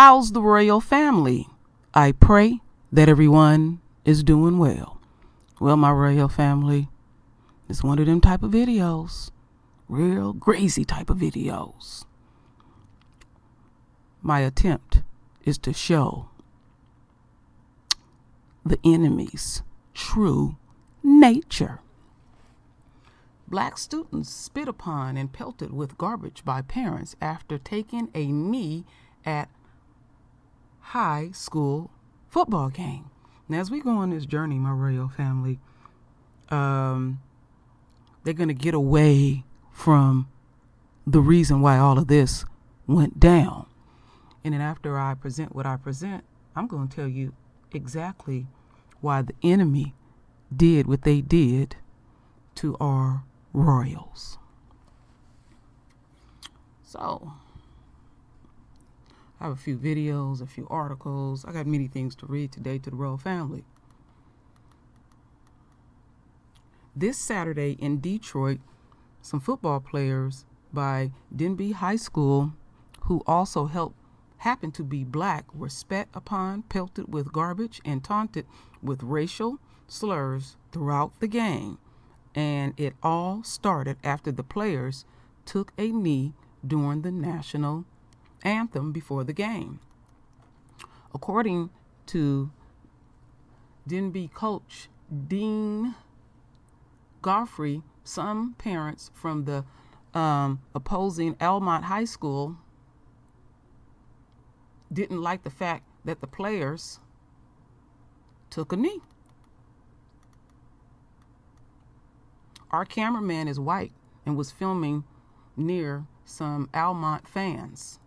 How's the royal family? I pray that everyone is doing well. Well, my royal family, it's one of them type of videos. Real crazy type of videos. My attempt is to show the enemy's true nature. Black students spit upon and pelted with garbage by parents after taking a knee at high school football game. Now, as we go on this journey, my royal family, they're going to get away from the reason why all of this went down. And then after I present what I present, I'm going to tell you exactly why the enemy did what they did to our royals. So, I have a few videos, a few articles. I got many things to read today to the royal family. This Saturday in Detroit, some football players by Denby High School, who also happened to be black, were spat upon, pelted with garbage, and taunted with racial slurs throughout the game. And it all started after the players took a knee during the national anthem before the game. According to Denby coach Dean Godfrey, some parents from the opposing Almont High School didn't like the fact that the players took a knee. Our cameraman is white and was filming near some Almont fans.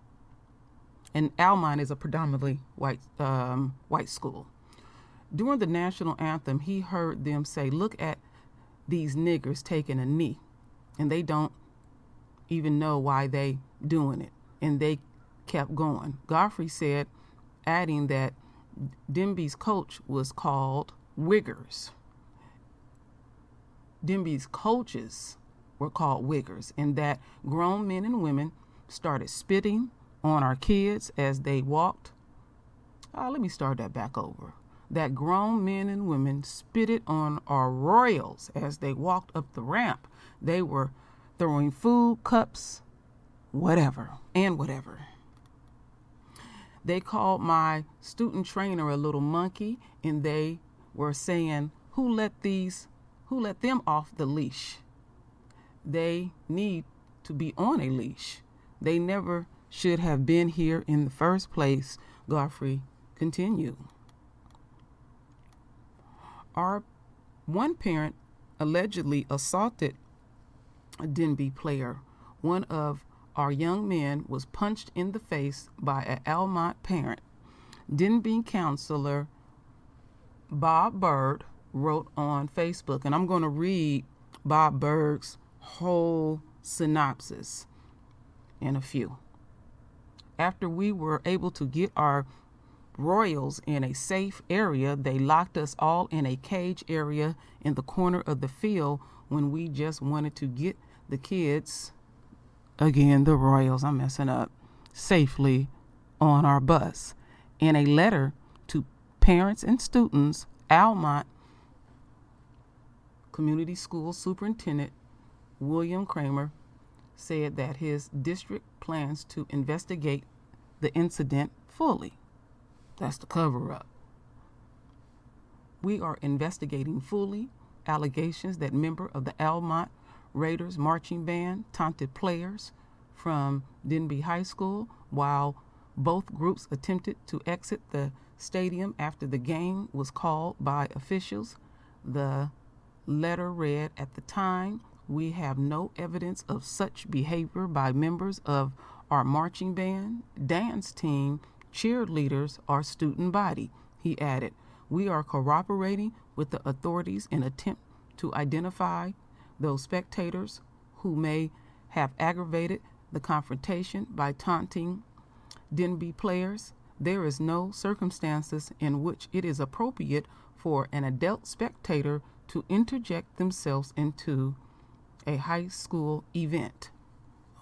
And Almont is a predominantly white school. During the national anthem, he heard them say, "Look at these niggers taking a knee." And they don't even know why they doing it. And they kept going. Godfrey said, adding that Denby's coach was called Wiggers. Denby's coaches were called Wiggers, and that grown men and women started spitting on our kids as they walked. Let me start that back over. That grown men and women spitted on our royals as they walked up the ramp. They were throwing food, cups, whatever. They called my student trainer a little monkey, and they were saying, who let them off the leash? They need to be on a leash. They never should have been here in the first place, Godfrey continued. Our one parent allegedly assaulted a Denby player. One of our young men was punched in the face by an Almont parent. Denby counselor Bob Bird wrote on Facebook, and I'm going to read Bob Bird's whole synopsis in a few. After we were able to get our royals in a safe area, they locked us all in a cage area in the corner of the field when we just wanted to get the kids, again, the royals, I'm messing up, safely on our bus. In a letter to parents and students, Almont Community School Superintendent William Kramer said that his district plans to investigate the incident fully. That's the cover-up. We are investigating fully allegations that member of the Almont Raiders marching band taunted players from Denby High School while both groups attempted to exit the stadium after the game was called by officials. The letter read, "At the time, we have no evidence of such behavior by members of our marching band, dance team, cheerleaders, or student body." He added, "We are cooperating with the authorities in attempt to identify those spectators who may have aggravated the confrontation by taunting Denby players. There is no circumstances in which it is appropriate for an adult spectator to interject themselves into a high school event."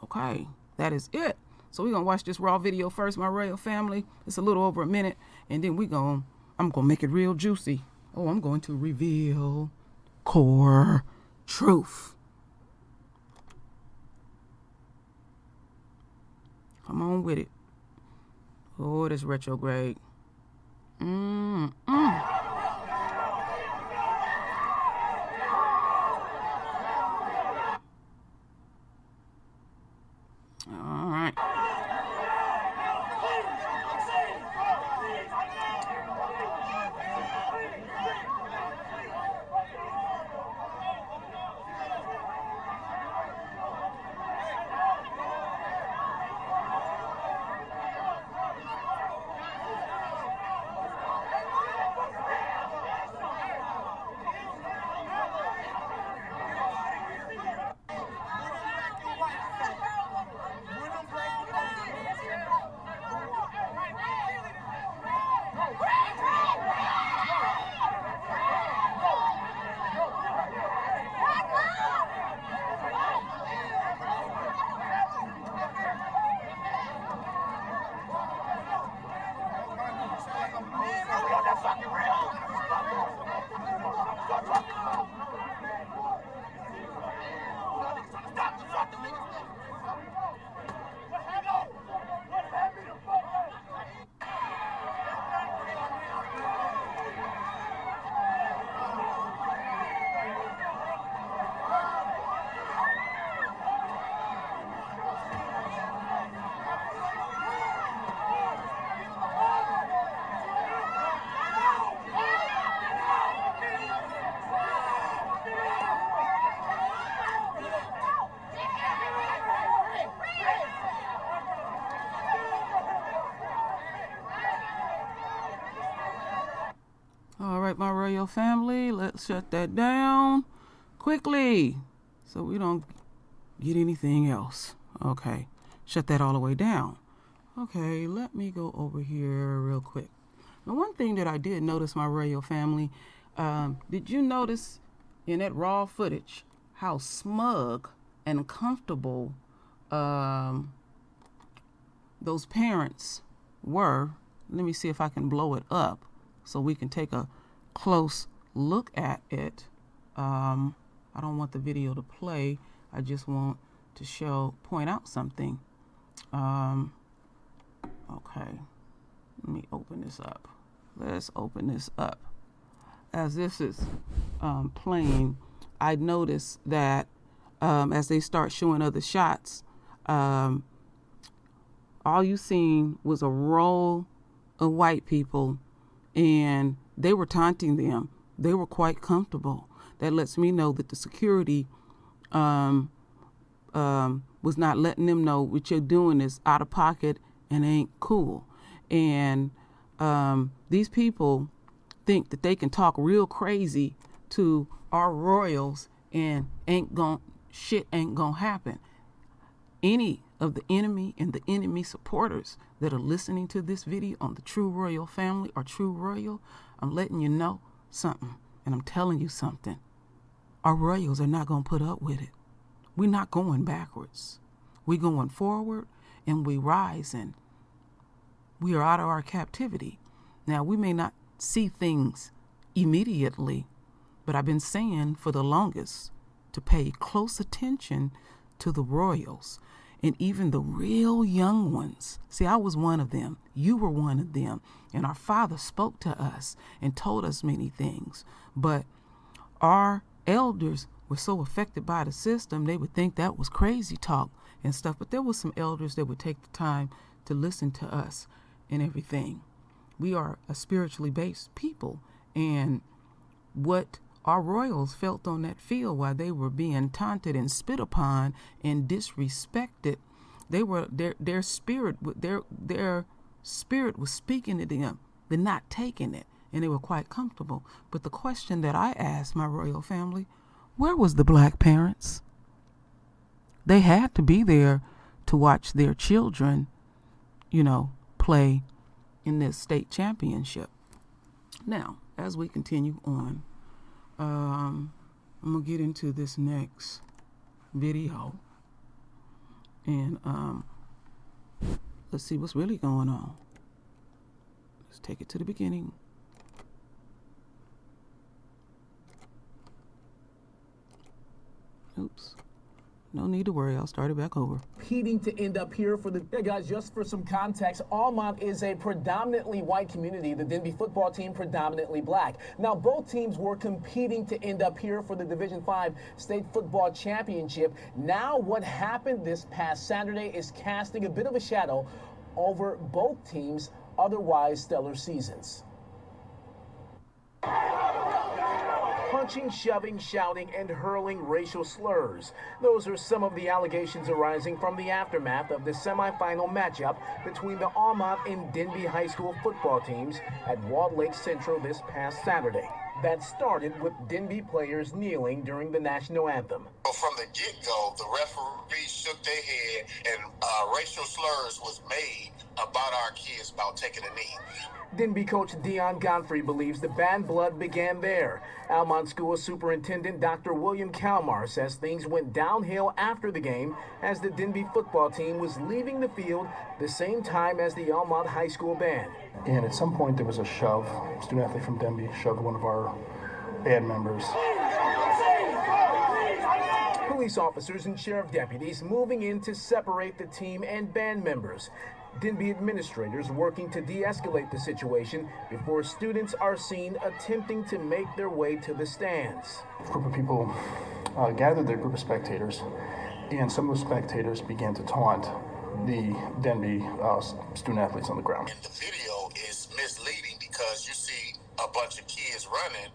Okay, that is it. So we're gonna watch this raw video first, my royal family. It's a little over a minute, and then I'm gonna make it real juicy. Oh, I'm going to reveal core truth. Come on with it. Oh, it is retrograde. All right. All right, my royal family, let's shut that down quickly so we don't get anything else. Okay, shut that all the way down. Okay, let me go over here real quick. Now, one thing that I did notice, my royal family, did you notice in that raw footage how smug and comfortable those parents were? Let me see if I can blow it up so we can take a close look at it. I don't want the video to play. I just want to point out something. Okay, let me open this up. Let's open this up. As this is playing, I noticed that as they start showing other shots, all you seen was a row of white people, and they were taunting them. They were quite comfortable. That lets me know that the security was not letting them know what you're doing is out of pocket and ain't cool. And these people think that they can talk real crazy to our royals and shit ain't gonna happen. Any of the enemy and the enemy supporters that are listening to this video on the True Royal family or True Royal, I'm letting you know something, and I'm telling you something. Our royals are not going to put up with it. We're not going backwards. We're going forward, and we rising. We are out of our captivity. Now, we may not see things immediately, but I've been saying for the longest to pay close attention to the royals and even the real young ones. See, I was one of them. You were one of them. And our Father spoke to us and told us many things. But our elders were so affected by the system, they would think that was crazy talk and stuff. But there was some elders that would take the time to listen to us and everything. We are a spiritually based people. And what our royals felt on that field while they were being taunted and spit upon and disrespected, their spirit was speaking to them. They're not taking it, and they were quite comfortable. But the question that I asked my royal family, where was the black parents? They had to be there to watch their children, play in this state championship. Now, as we continue on, I'm going to get into this next video. And Let's see what's really going on. Let's take it to the beginning. Oops. No need to worry, I'll start it back over. Competing to end up here for the... Hey guys, just for some context, Almont is a predominantly white community. The Denby football team predominantly black. Now, both teams were competing to end up here for the Division V State Football Championship. Now, what happened this past Saturday is casting a bit of a shadow over both teams' otherwise stellar seasons. Punching, shoving, shouting, and hurling racial slurs. Those are some of the allegations arising from the aftermath of the semifinal matchup between the Almont and Denby High School football teams at Walled Lake Central this past Saturday. That started with Denby players kneeling during the national anthem. From the get-go, the referees shook their head and racial slurs was made about our kids about taking a knee. Denby coach Dion Godfrey believes the bad blood began there. Almont School Superintendent Dr. William Kalmar says things went downhill after the game as the Denby football team was leaving the field the same time as the Almont High School band. And at some point there was a shove. A student athlete from Denby shoved one of our band members. Police officers and sheriff deputies moving in to separate the team and band members. Denby administrators working to de-escalate the situation before students are seen attempting to make their way to the stands. A group of people gathered their group of spectators, and some of the spectators began to taunt the Denby student athletes on the ground. And the video is misleading because you see a bunch of kids running.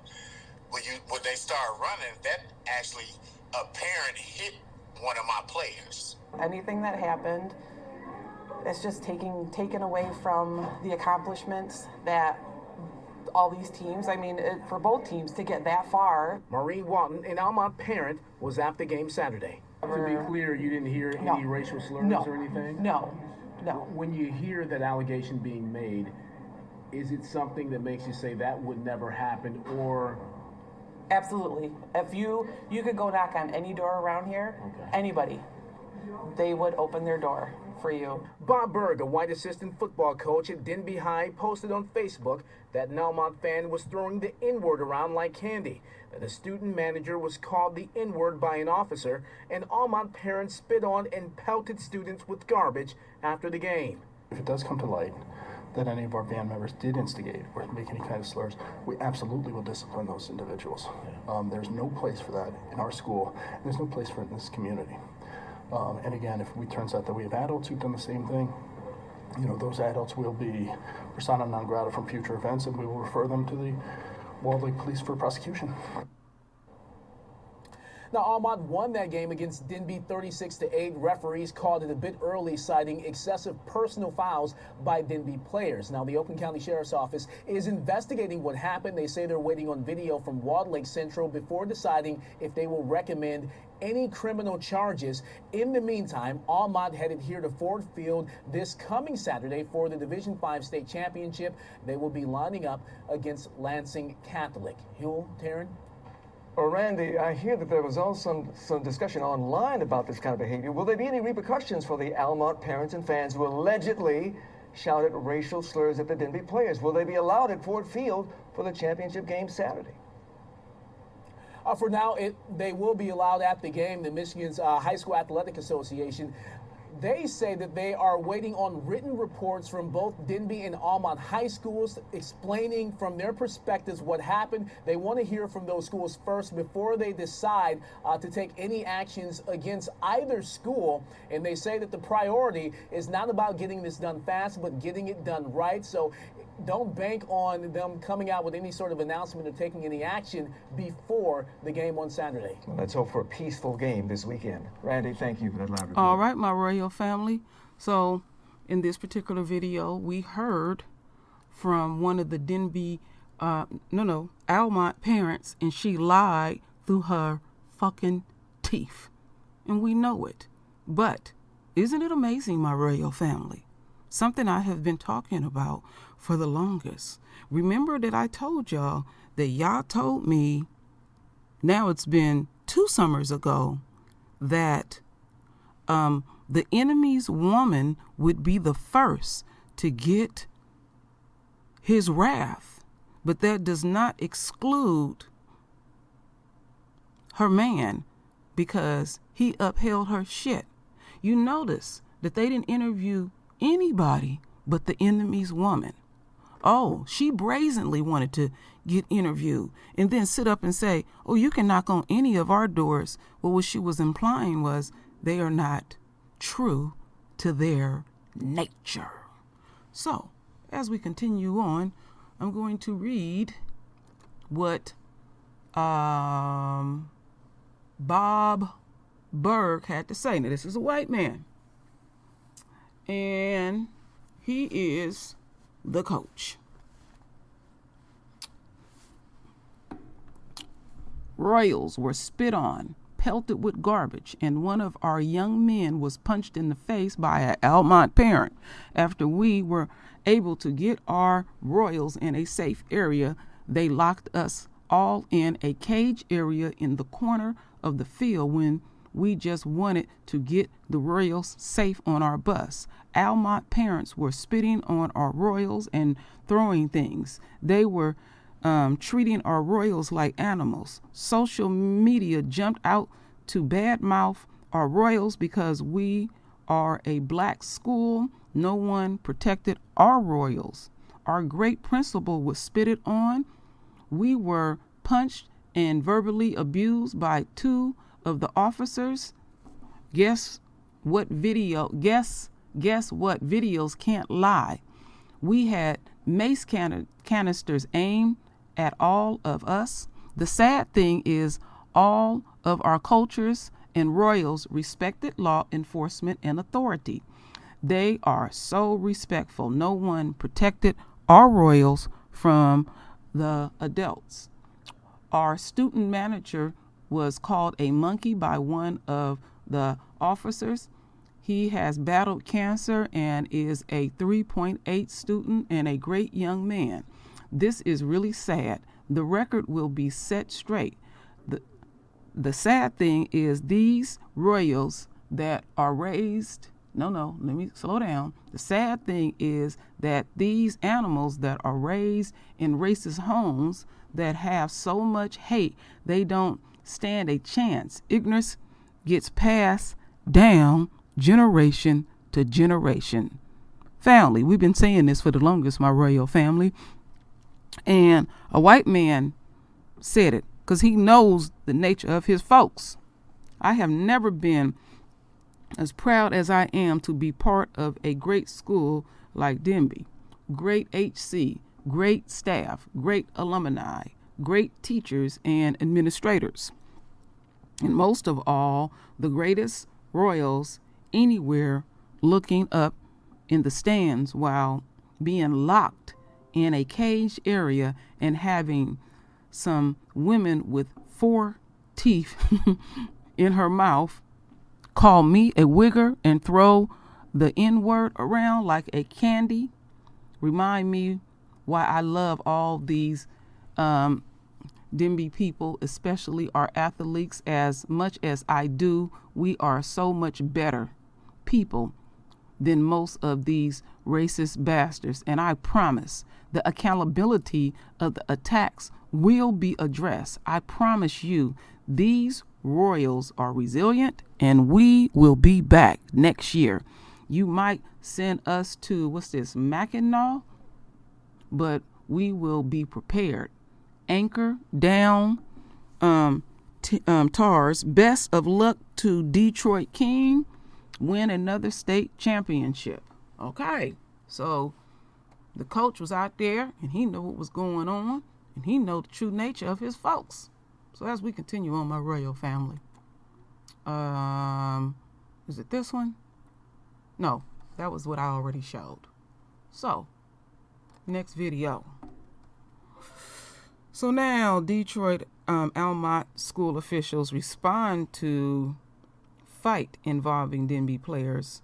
When they start running, that actually a parent hit one of my players. Anything that happened, it's just taken away from the accomplishments that all these teams, for both teams to get that far. Maureen Walton, an Almont parent, was at the game Saturday. To be clear, you didn't hear any racial slurs or anything? No. When you hear that allegation being made, is it something that makes you say that would never happen, or? Absolutely. If you could go knock on any door around here, anybody, they would open their door for you. Bob Berg, a white assistant football coach at Denby High, posted on Facebook that an Almont fan was throwing the N-word around like candy, that a student manager was called the N-word by an officer, and Almont parents spit on and pelted students with garbage after the game. If it does come to light that any of our band members did instigate or make any kind of slurs, we absolutely will discipline those individuals. There's no place for that in our school, and there's no place for it in this community. And again, if it turns out that we have adults who've done the same thing, those adults will be persona non grata from future events, and we will refer them to the Walled Lake Police for prosecution. Now, Almont won that game against Denby 36-8. Referees called it a bit early, citing excessive personal fouls by Denby players. Now, the Oakland County Sheriff's Office is investigating what happened. They say they're waiting on video from Walled Lake Central before deciding if they will recommend any criminal charges. In the meantime, Almont headed here to Ford Field this coming Saturday for the Division V State Championship. They will be lining up against Lansing Catholic. Huel, Taryn? Oh, Randy, I hear that there was also some discussion online about this kind of behavior. Will there be any repercussions for the Almont parents and fans who allegedly shouted racial slurs at the Denby players? Will they be allowed at Ford Field for the championship game Saturday? For now, they will be allowed at the game. The Michigan's High School Athletic Association, they say that they are waiting on written reports from both Denby and Almont high schools explaining from their perspectives what happened. They want to hear from those schools first before they decide to take any actions against either school. And they say that the priority is not about getting this done fast, but getting it done right. So don't bank on them coming out with any sort of announcement or taking any action before the game on Saturday. Well, let's hope for a peaceful game this weekend. Randy, thank you for that live report. All right, my royal family. So in this particular video, we heard from one of the Denby, Almont parents, and she lied through her fucking teeth. And we know it. But isn't it amazing, my royal family? Something I have been talking about for the longest. Remember that I told y'all that y'all told me, now it's been 2 summers ago, that the enemy's woman would be the first to get his wrath, but that does not exclude her man because he upheld her shit. You notice that they didn't interview anybody but the enemy's woman. Oh, she brazenly wanted to get interviewed and then sit up and say, oh, you can knock on any of our doors. Well, what she was implying was they are not true to their nature. So, as we continue on, I'm going to read what Bob Berg had to say. Now, this is a white man, and he is the coach. Royals were spit on, pelted with garbage, and one of our young men was punched in the face by an Almont parent. After we were able to get our Royals in a safe area, they locked us all in a cage area in the corner of the field when we just wanted to get the Royals safe on our bus. Almont parents were spitting on our Royals and throwing things. They were treating our Royals like animals. Social media jumped out to badmouth our Royals because we are a black school. No one protected our Royals. Our great principal was spitted on. We were punched and verbally abused by two of the officers. Guess what videos can't lie. We had mace canisters aimed at all of us. The sad thing is all of our cultures and Royals respected law enforcement and authority. They are so respectful. No one protected our Royals from the adults. Our student manager was called a monkey by one of the officers. He has battled cancer and is a 3.8 student and a great young man. This is really sad. The record will be set straight. The sad thing is these Royals that are raised, let me slow down. The sad thing is that these animals that are raised in racist homes that have so much hate, they don't stand a chance. Ignorance gets passed down generation to generation. Family, we've been saying this for the longest, my royal family. And a white man said it because he knows the nature of his folks. I have never been as proud as I am to be part of a great school like Denby. Great HC, great staff, great alumni, great teachers and administrators. And most of all, the greatest Royals anywhere looking up in the stands while being locked in a cage area and having some women with 4 teeth in her mouth call me a wigger and throw the N-word around like a candy. Remind me why I love all these Denby people, especially our athletes, as much as I do. We are so much better people than most of these racist bastards. And I promise the accountability of the attacks will be addressed. I promise you, these Royals are resilient and we will be back next year. You might send us to, Mackinac, but we will be prepared. Anchor down, Tars. Best of luck to Detroit King. Win another state championship. Okay, so the coach was out there and he knew what was going on and he knew the true nature of his folks. So as we continue on, my royal family, is it this one? No, that was what I already showed. So next video. So now Detroit Almont school officials respond to fight involving Denby players,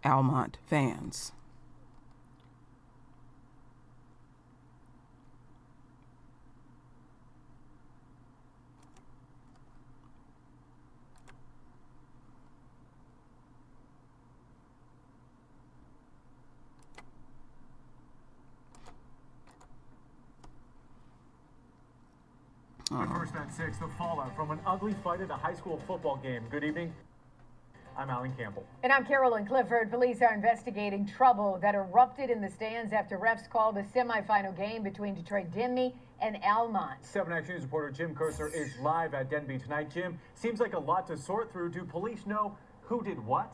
Almont fans. First on 6, the fallout from an ugly fight at a high school football game. Good evening. I'm Alan Campbell. And I'm Carolyn Clifford. Police are investigating trouble that erupted in the stands after refs called a semifinal game between Detroit Denby and Almont. 7 Action News reporter Jim Kurtzer is live at Denby tonight. Jim, seems like a lot to sort through. Do police know who did what?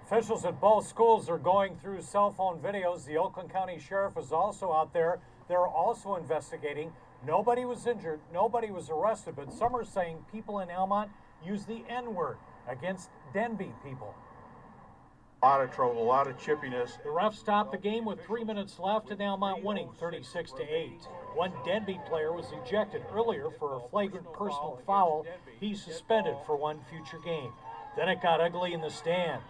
Officials at both schools are going through cell phone videos. The Oakland County Sheriff is also out there. They're also investigating. Nobody was injured. Nobody was arrested. But some are saying people in Almont use the N-word against Denby people. A lot of trouble, a lot of chippiness. The refs stopped the game with 3 minutes left and Almont winning 36-8. One Denby player was ejected earlier for a flagrant personal foul. He's suspended for one future game. Then it got ugly in the stands.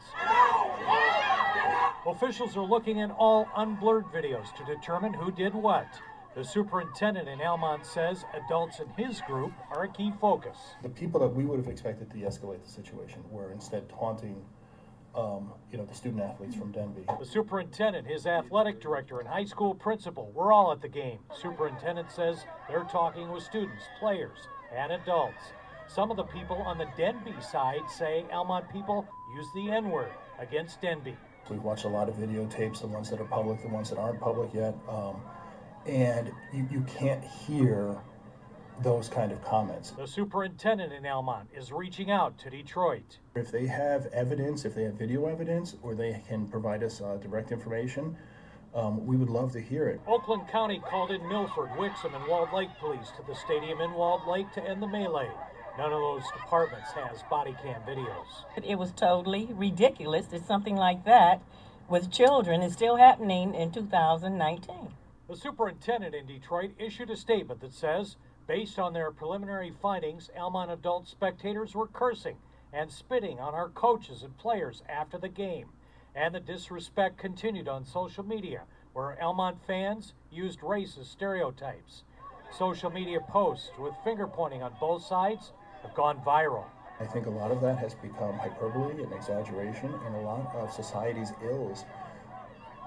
Officials are looking at all unblurred videos to determine who did what. The superintendent in Almont says adults in his group are a key focus. The people that we would have expected to de-escalate the situation were instead taunting the student athletes from Denby. The superintendent, his athletic director, and high school principal were all at the game. Superintendent says they're talking with students, players, and adults. Some of the people on the Denby side say Almont people use the N-word against Denby. We've watched a lot of videotapes, the ones that are public, the ones that aren't public yet, and you can't hear those kind of comments. The superintendent in Almont is reaching out to Detroit. If they have evidence, if they have video evidence, or they can provide us direct information, we would love to hear it. Oakland County called in Milford, Wixom, and Walled Lake police to the stadium in Walled Lake to end the melee. None of those departments has body cam videos. It was totally ridiculous that something like that with children is still happening in 2019. The superintendent in Detroit issued a statement that says, based on their preliminary findings, Almont adult spectators were cursing and spitting on our coaches and players after the game. And the disrespect continued on social media, where Almont fans used racist stereotypes. Social media posts with finger pointing on both sides have gone viral. I think a lot of that has become hyperbole and exaggeration, and a lot of society's ills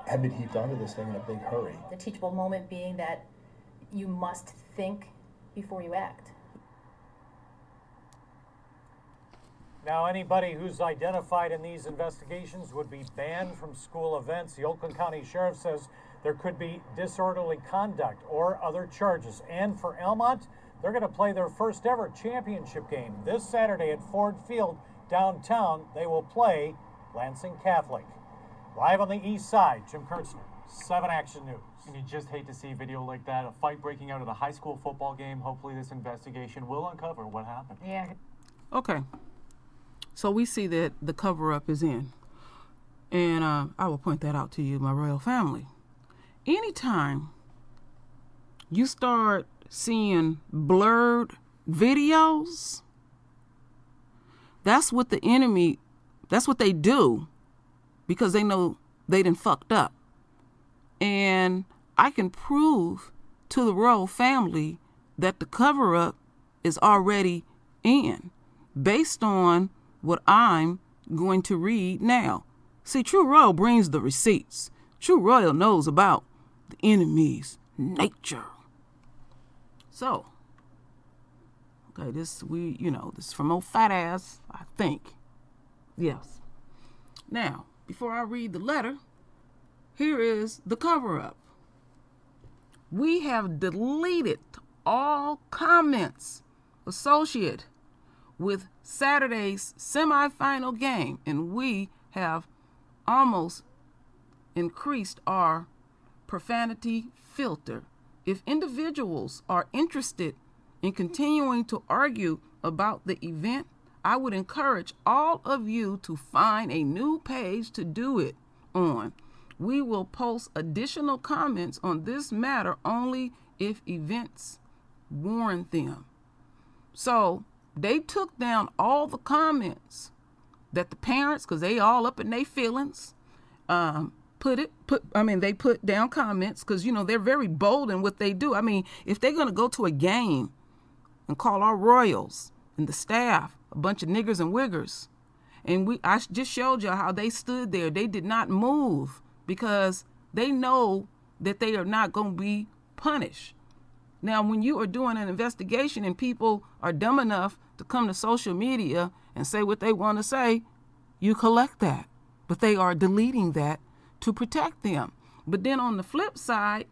have been heaped onto this thing in a big hurry. The teachable moment being that you must think before you act. Now, anybody who's identified in these investigations would be banned from school events. The Oakland County Sheriff says there could be disorderly conduct or other charges. And for Almont, they're going to play their first ever championship game this Saturday at Ford Field downtown. They will play Lansing Catholic. Live on the east side, Jim Kurtzner, 7 Action News. And you just hate to see video like that, a fight breaking out at a high school football game. Hopefully this investigation will uncover what happened. Yeah. Okay. So we see that the cover-up is in. And I will point that out to you, my royal family. Anytime you start seeing blurred videos, that's what the enemy, that's what they do, because they know they done fucked up. And I can prove to the royal family that the cover-up is already in, based on what I'm going to read now. See, True Royal brings the receipts. True Royal knows about the enemy's nature. So, okay, this is from old fat ass, I think. Yes. Now, before I read the letter, here is the cover-up. We have deleted all comments associated with Saturday's semifinal game, and we have almost increased our profanity filter. If individuals are interested in continuing to argue about the event, I would encourage all of you to find a new page to do it on. We will post additional comments on this matter only if events warrant them. So they took down all the comments that the parents, because they all up in their feelings, they put down comments because, they're very bold in what they do. I mean, if they're going to go to a game and call our Royals and the staff a bunch of niggers and wiggers, and I just showed you how they stood there. They did not move because they know that they are not going to be punished. Now, when you are doing an investigation and people are dumb enough to come to social media and say what they want to say, you collect that. But they are deleting that to protect them. But then on the flip side,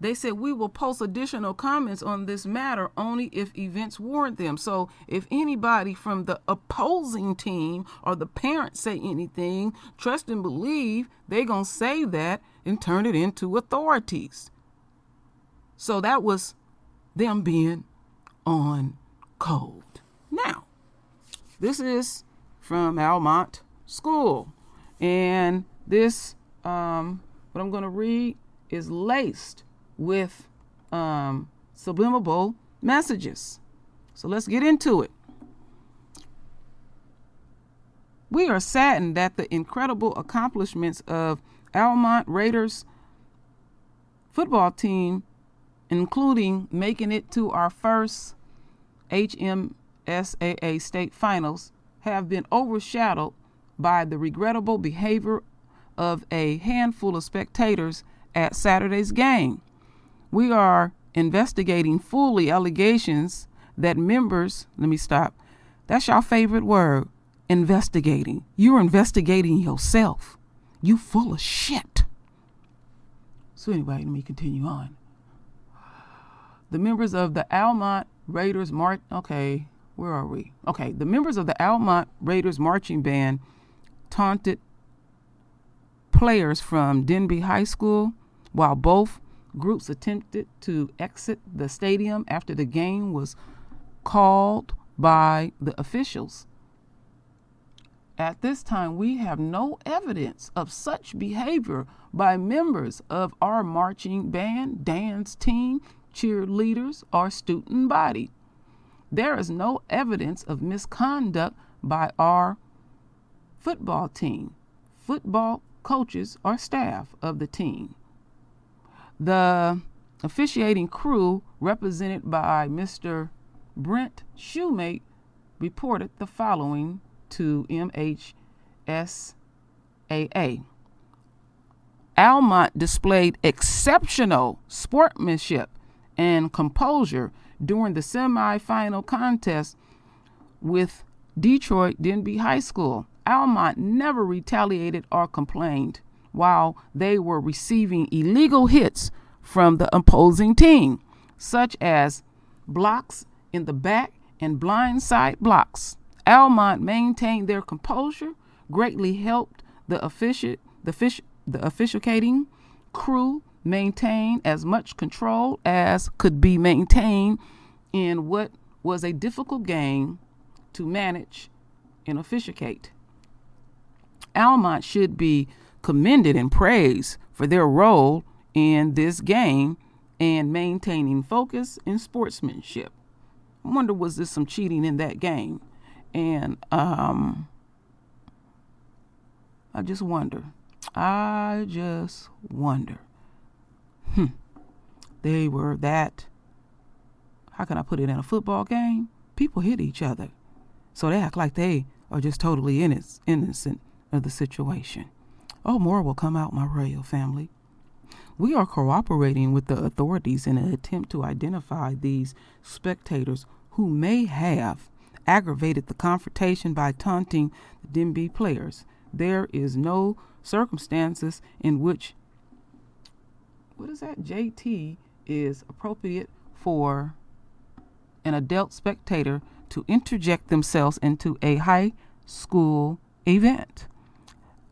they said we will post additional comments on this matter only if events warrant them. So if anybody from the opposing team or the parents say anything, trust and believe they're going to say that and turn it into authorities. So that was them being on code. Now, this is from Almont School. And this, what I'm going to read is laced with subliminal messages. So let's get into it. We are saddened that the incredible accomplishments of Almont Raiders football team, including making it to our first HMSAA state finals, have been overshadowed by the regrettable behavior of a handful of spectators at Saturday's game. We are investigating fully allegations that members, that's your favorite word, investigating. You're investigating yourself. You full of shit. So anyway, let me continue on. The members of the Almont Raiders the members of the Almont Raiders marching band taunted players from Denby High School while both groups attempted to exit the stadium after the game was called by the officials. At this time, we have no evidence of such behavior by members of our marching band, dance team, cheerleaders, or student body. There is no evidence of misconduct by our football team, football coaches, or staff of the team. The officiating crew, represented by Mr. Brent Shoemate, reported the following to MHSAA. Almont displayed exceptional sportsmanship and composure during the semifinal contest with Detroit Denby High School. Almont never retaliated or complained while they were receiving illegal hits from the opposing team, such as blocks in the back and blindside blocks. Almont maintained their composure, greatly helped the officiating crew maintain as much control as could be maintained in what was a difficult game to manage and officiate. Almont should be commended and praised for their role in this game and maintaining focus and sportsmanship. I wonder, was there some cheating in that game? And I just wonder. They were that, how can I put it, in a football game? People hit each other. So they act like they are just totally innocent of the situation. Oh, more will come out, my royal family. We are cooperating with the authorities in an attempt to identify these spectators who may have aggravated the confrontation by taunting the Denby players. There is no circumstances in which, JT is appropriate for an adult spectator to interject themselves into a high school event.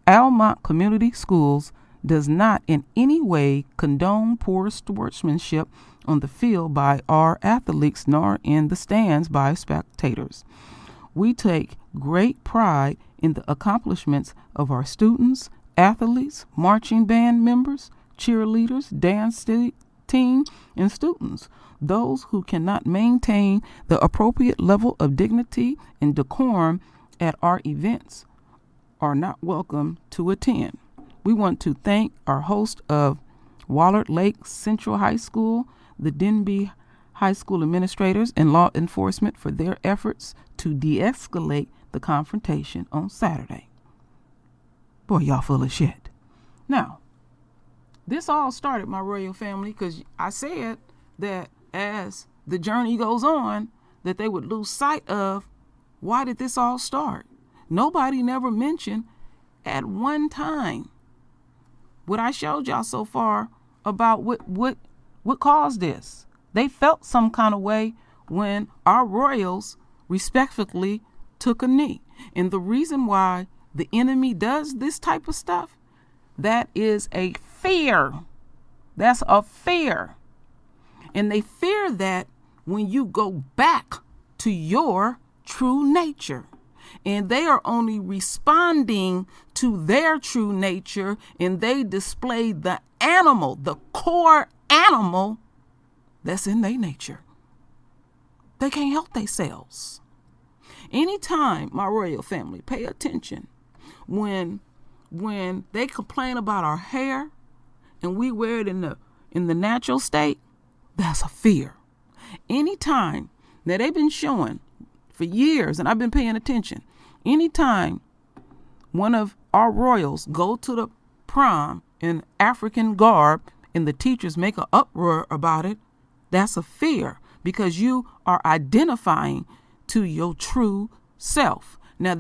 Almont Community Schools does not in any way condone poor sportsmanship on the field by our athletes nor in the stands by spectators. We take great pride in the accomplishments of our students, athletes, marching band members, cheerleaders, dance team, and students. Those who cannot maintain the appropriate level of dignity and decorum at our events are not welcome to attend. We want to thank our host of Wallard Lake Central High School, the Denby High School administrators, and law enforcement for their efforts to de-escalate the confrontation on Saturday. Boy, y'all full of shit. Now, this all started, my royal family, because I said that as the journey goes on, that they would lose sight of why did this all start. Nobody never mentioned at one time what I showed y'all so far about what caused this. They felt some kind of way when our Royals respectfully took a knee. And the reason why the enemy does this type of stuff, that is a fear. That's a fear. And they fear that when you go back to your true nature, and they are only responding to their true nature, and they display the animal, the core animal that's in their nature. They can't help themselves. Anytime, my royal family, pay attention, when they complain about our hair and we wear it in the natural state, that's a fear. Anytime that they've been showing for years, and I've been paying attention, anytime one of our royals go to the prom in African garb and the teachers make an uproar about it, that's a fear, because you are identifying to your true self. Now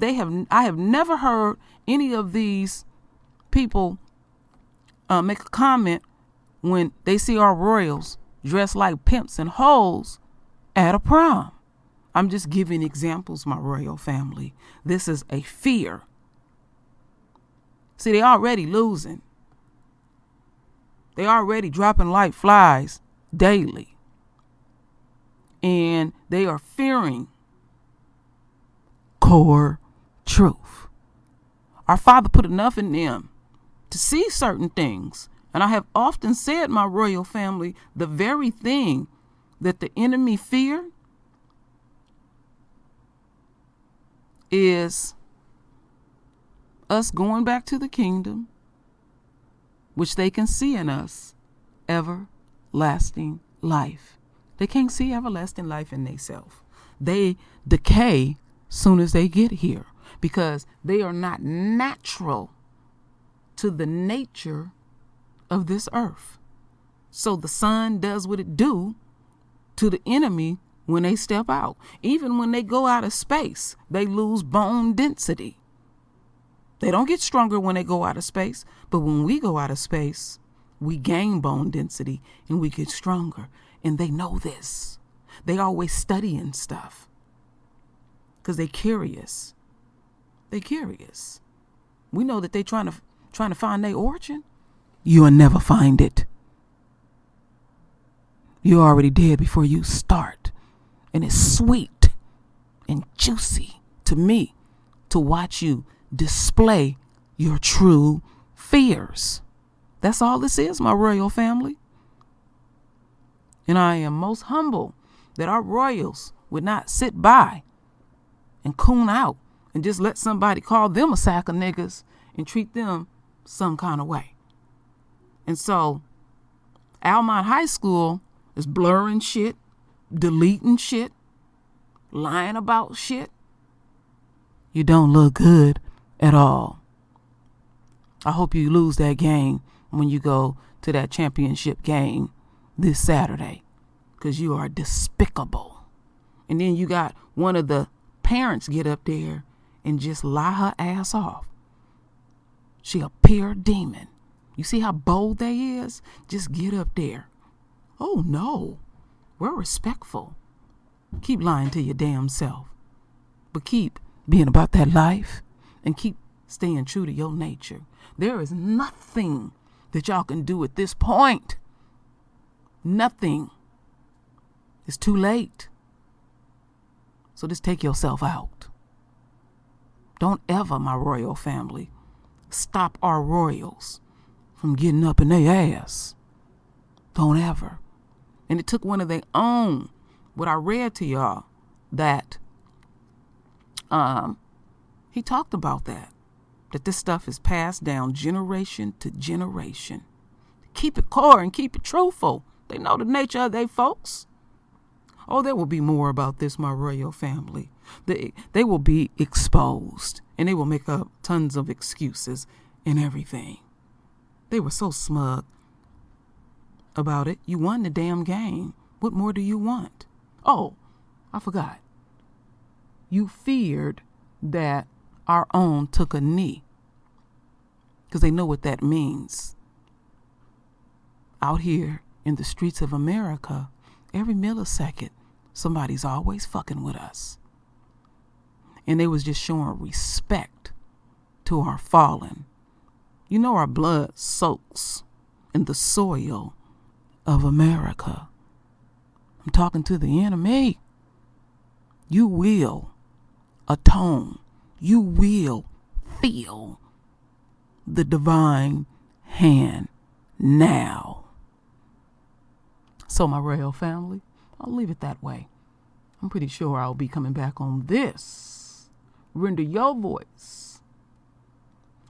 I have never heard any of these people make a comment when they see our royals dressed like pimps and hoes at a prom. I'm just giving examples, my royal family. This is a fear. See, they already losing. They already dropping like flies daily. And they are fearing core truth. Our Father put enough in them to see certain things. And I have often said, my royal family, the very thing that the enemy fear is us going back to the kingdom, which they can see in us, everlasting life. They can't see everlasting life in themselves. They decay soon as they get here because they are not natural to the nature of this earth. So the sun does what it do to the enemy when they step out. Even when they go out of space, they lose bone density. They don't get stronger when they go out of space, but when we go out of space, we gain bone density and we get stronger. And they know this. They always studying stuff because they're curious. They're curious. We know that they're trying to find their origin. You'll never find it. You're already dead before you start. And it's sweet and juicy to me to watch you display your true fears. That's all this is, my royal family. And I am most humble that our royals would not sit by and coon out and just let somebody call them a sack of niggas and treat them some kind of way. And so Almont High School is blurring shit, deleting shit, lying about shit. You don't look good at all. I hope you lose that game when you go to that championship game this Saturday, because you are despicable. And then you got one of the parents get up there and just lie her ass off. She a pure demon. You see how bold they is? Just get up there. Oh no, we're respectful. Keep lying to your damn self, but keep being about that life and keep staying true to your nature. There is nothing that y'all can do at this point. Nothing. It's too late. So just take yourself out. Don't ever, my royal family, stop our royals from getting up in their ass. Don't ever. And it took one of their own, what I read to y'all, that he talked about that this stuff is passed down generation to generation. Keep it core and keep it truthful. They know the nature of they folks. Oh, there will be more about this, my royal family. They will be exposed and they will make up tons of excuses and everything. They were so smug about it. You won the damn game. What more do you want? Oh, I forgot. You feared that our own took a knee, because they know what that means. Out here in the streets of America, every millisecond, somebody's always fucking with us. And they was just showing respect to our fallen. You know, our blood soaks in the soil of America. I'm talking to the enemy. You will atone. You will feel the divine hand now. So, my royal family, I'll leave it that way. I'm pretty sure I'll be coming back on this. Render your voice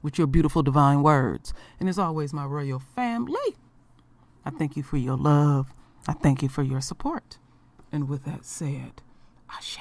with your beautiful divine words. And as always, my royal family, I thank you for your love. I thank you for your support. And with that said, Ashe.